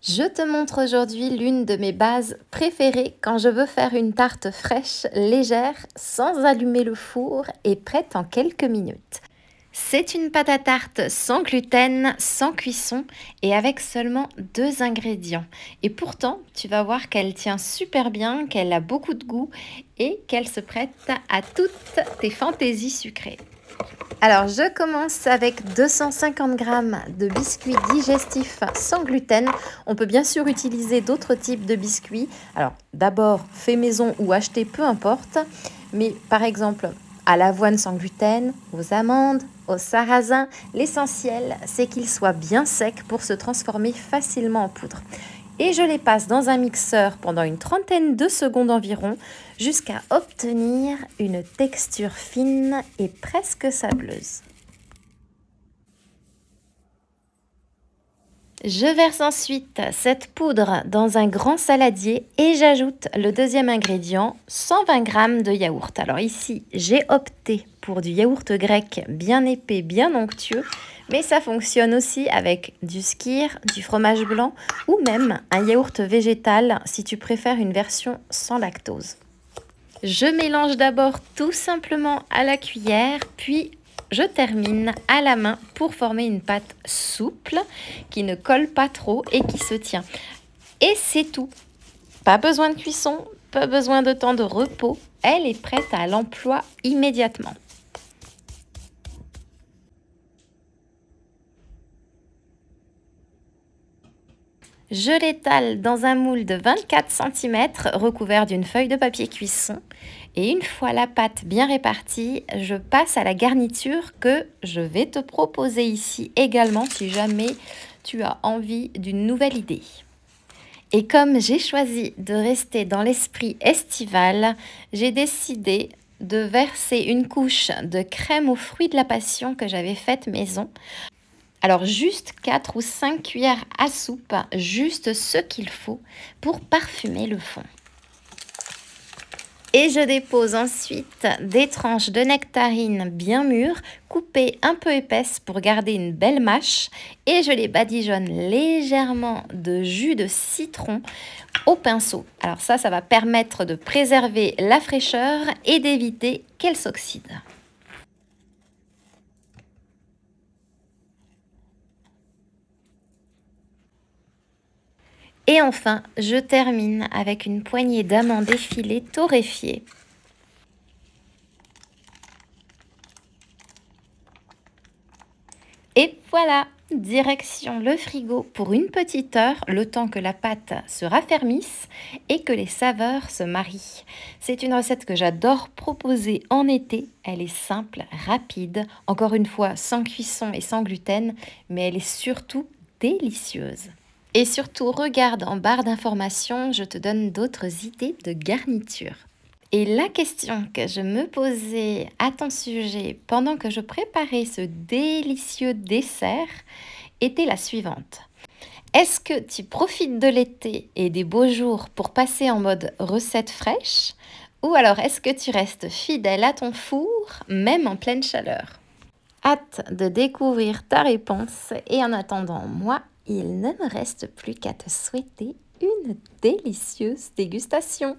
Je te montre aujourd'hui l'une de mes bases préférées quand je veux faire une tarte fraîche, légère, sans allumer le four et prête en quelques minutes. C'est une pâte à tarte sans gluten, sans cuisson et avec seulement 2 ingrédients. Et pourtant, tu vas voir qu'elle tient super bien, qu'elle a beaucoup de goût et qu'elle se prête à toutes tes fantaisies sucrées. Alors, je commence avec 250 g de biscuits digestifs sans gluten. On peut bien sûr utiliser d'autres types de biscuits. Alors, d'abord, fait maison ou acheté, peu importe. Mais par exemple, à l'avoine sans gluten, aux amandes, au sarrasin, l'essentiel, c'est qu'ils soient bien secs pour se transformer facilement en poudre. Et je les passe dans un mixeur pendant une trentaine de secondes environ jusqu'à obtenir une texture fine et presque sableuse. Je verse ensuite cette poudre dans un grand saladier et j'ajoute le deuxième ingrédient, 120 g de yaourt. Alors ici, j'ai opté pour du yaourt grec bien épais, bien onctueux, mais ça fonctionne aussi avec du skyr, du fromage blanc ou même un yaourt végétal si tu préfères une version sans lactose. Je mélange d'abord tout simplement à la cuillère, puis je termine à la main pour former une pâte souple qui ne colle pas trop et qui se tient. Et c'est tout. Pas besoin de cuisson, pas besoin de temps de repos. Elle est prête à l'emploi immédiatement. Je l'étale dans un moule de 24 cm recouvert d'une feuille de papier cuisson. Et une fois la pâte bien répartie, je passe à la garniture que je vais te proposer ici également si jamais tu as envie d'une nouvelle idée. Et comme j'ai choisi de rester dans l'esprit estival, j'ai décidé de verser une couche de crème aux fruits de la passion que j'avais faite maison. Alors juste 4 ou 5 cuillères à soupe, juste ce qu'il faut pour parfumer le fond. Et je dépose ensuite des tranches de nectarines bien mûres, coupées un peu épaisses pour garder une belle mâche. Et je les badigeonne légèrement de jus de citron au pinceau. Alors ça va permettre de préserver la fraîcheur et d'éviter qu'elle s'oxyde. Et enfin, je termine avec une poignée d'amandes effilées torréfiées. Et voilà, direction le frigo pour une petite heure, le temps que la pâte se raffermisse et que les saveurs se marient. C'est une recette que j'adore proposer en été. Elle est simple, rapide, encore une fois sans cuisson et sans gluten, mais elle est surtout délicieuse. Et surtout, regarde en barre d'informations, je te donne d'autres idées de garniture. Et la question que je me posais à ton sujet pendant que je préparais ce délicieux dessert était la suivante. Est-ce que tu profites de l'été et des beaux jours pour passer en mode recette fraîche? Ou alors est-ce que tu restes fidèle à ton four, même en pleine chaleur? Hâte de découvrir ta réponse et en attendant, moi, il ne me reste plus qu'à te souhaiter une délicieuse dégustation.